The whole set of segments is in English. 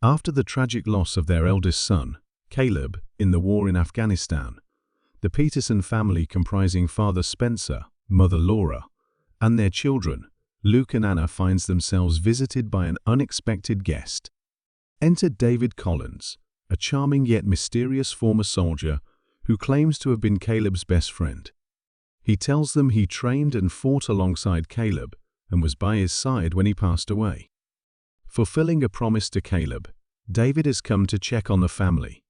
After the tragic loss of their eldest son, Caleb, in the war in Afghanistan, the Peterson family, comprising Father Spencer, Mother Laura, and their children, Luke and Anna, finds themselves visited by an unexpected guest. Enter David Collins, a charming yet mysterious former soldier who claims to have been Caleb's best friend. He tells them he trained and fought alongside Caleb and was by his side when he passed away. Fulfilling a promise to Caleb, David has come to check on the family,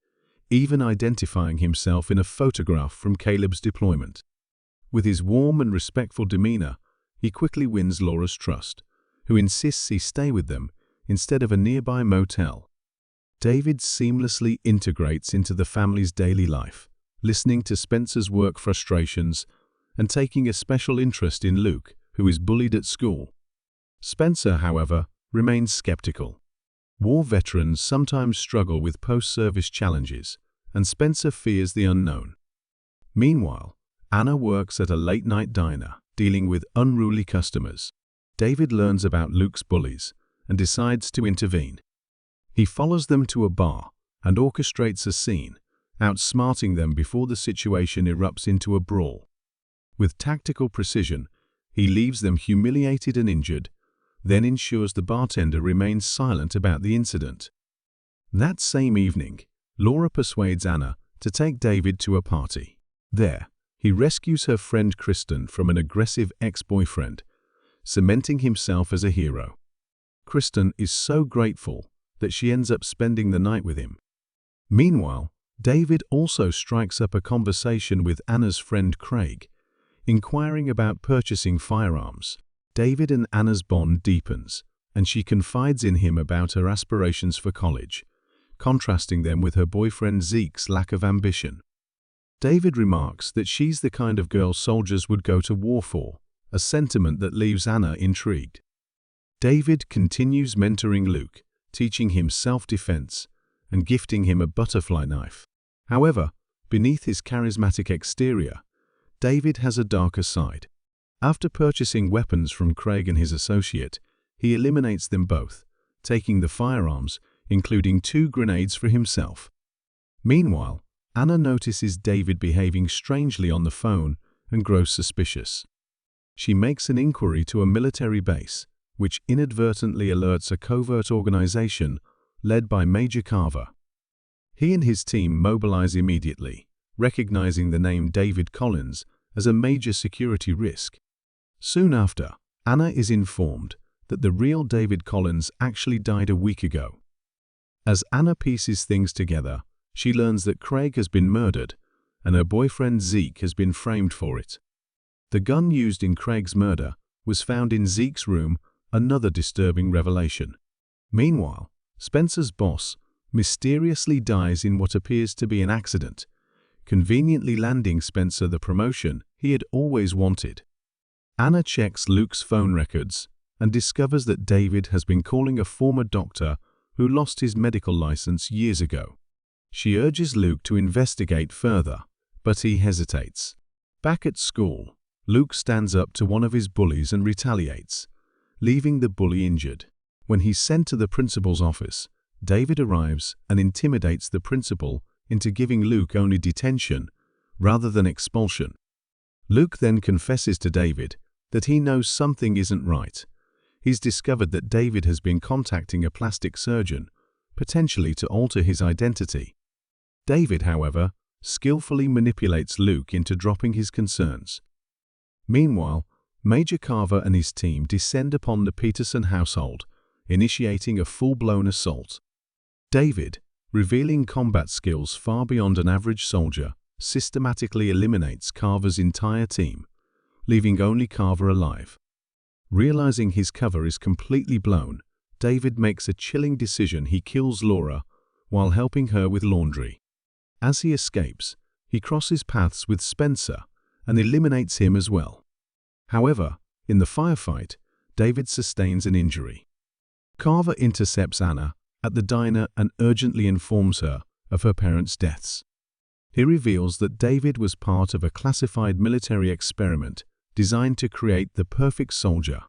even identifying himself in a photograph from Caleb's deployment. With his warm and respectful demeanor, he quickly wins Laura's trust, who insists he stay with them instead of a nearby motel. David seamlessly integrates into the family's daily life, listening to Spencer's work frustrations and taking a special interest in Luke, who is bullied at school. Spencer, however, remains skeptical. War veterans sometimes struggle with post-service challenges, and Spencer fears the unknown. Meanwhile, Anna works at a late-night diner, dealing with unruly customers. David learns about Luke's bullies and decides to intervene. He follows them to a bar and orchestrates a scene, outsmarting them before the situation erupts into a brawl. With tactical precision, he leaves them humiliated and injured, then ensures the bartender remains silent about the incident. That same evening, Laura persuades Anna to take David to a party. There, he rescues her friend Kristen from an aggressive ex-boyfriend, cementing himself as a hero. Kristen is so grateful that she ends up spending the night with him. Meanwhile, David also strikes up a conversation with Anna's friend Craig, inquiring about purchasing firearms. David and Anna's bond deepens, and she confides in him about her aspirations for college, contrasting them with her boyfriend Zeke's lack of ambition. David remarks that she's the kind of girl soldiers would go to war for, a sentiment that leaves Anna intrigued. David continues mentoring Luke, teaching him self-defense and gifting him a butterfly knife. However, beneath his charismatic exterior, David has a darker side. After purchasing weapons from Craig and his associate, he eliminates them both, taking the firearms, including 2 grenades, for himself. Meanwhile, Anna notices David behaving strangely on the phone and grows suspicious. She makes an inquiry to a military base, which inadvertently alerts a covert organization led by Major Carver. He and his team mobilize immediately, recognizing the name David Collins as a major security risk. Soon after, Anna is informed that the real David Collins actually died a week ago. As Anna pieces things together, she learns that Craig has been murdered and her boyfriend Zeke has been framed for it. The gun used in Craig's murder was found in Zeke's room, another disturbing revelation. Meanwhile, Spencer's boss mysteriously dies in what appears to be an accident, conveniently landing Spencer the promotion he had always wanted. Anna checks Luke's phone records and discovers that David has been calling a former doctor who lost his medical license years ago. She urges Luke to investigate further, but he hesitates. Back at school, Luke stands up to one of his bullies and retaliates, leaving the bully injured. When he's sent to the principal's office, David arrives and intimidates the principal into giving Luke only detention rather than expulsion. Luke then confesses to David that he knows something isn't right. He's discovered that David has been contacting a plastic surgeon, potentially to alter his identity. David, however, skillfully manipulates Luke into dropping his concerns. Meanwhile, Major Carver and his team descend upon the Peterson household, initiating a full-blown assault. David, revealing combat skills far beyond an average soldier, systematically eliminates Carver's entire team, leaving only Carver alive. Realizing his cover is completely blown, David makes a chilling decision. He kills Laura while helping her with laundry. As he escapes, he crosses paths with Spencer and eliminates him as well. However, in the firefight, David sustains an injury. Carver intercepts Anna at the diner and urgently informs her of her parents' deaths. He reveals that David was part of a classified military experiment designed to create the perfect soldier.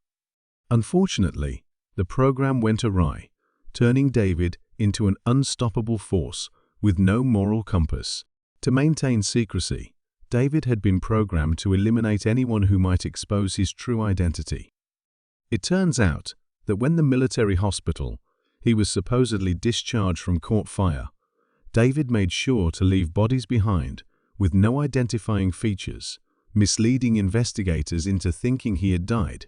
Unfortunately, the program went awry turning David into an unstoppable force with no moral compass. To maintain secrecy, David had been programmed to eliminate anyone who might expose his true identity. It turns out that when the military hospital he was supposedly discharged from caught fire, David made sure to leave bodies behind with no identifying features, misleading investigators into thinking he had died.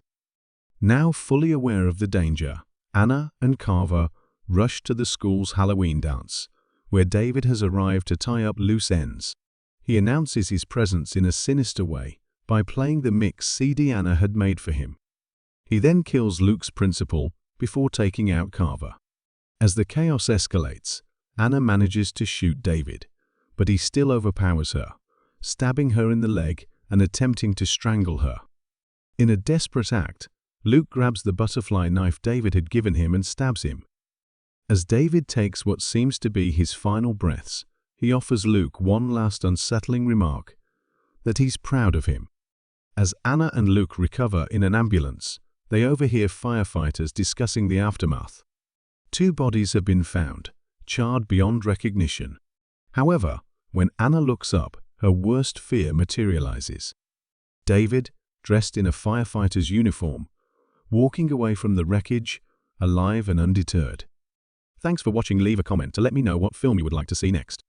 Now fully aware of the danger, Anna and Carver rush to the school's Halloween dance, where David has arrived to tie up loose ends. He announces his presence in a sinister way by playing the mix CD Anna had made for him. He then kills Luke's principal before taking out Carver. As the chaos escalates, Anna manages to shoot David, but he still overpowers her, stabbing her in the leg and attempting to strangle her. In a desperate act, Luke grabs the butterfly knife David had given him and stabs him. As David takes what seems to be his final breaths, he offers Luke one last unsettling remark, that he's proud of him. As Anna and Luke recover in an ambulance, they overhear firefighters discussing the aftermath. 2 bodies have been found, charred beyond recognition. However, when Anna looks up, her worst fear materializes. David, dressed in a firefighter's uniform, walking away from the wreckage, alive and undeterred. Thanks for watching. Leave a comment to let me know what film you would like to see next.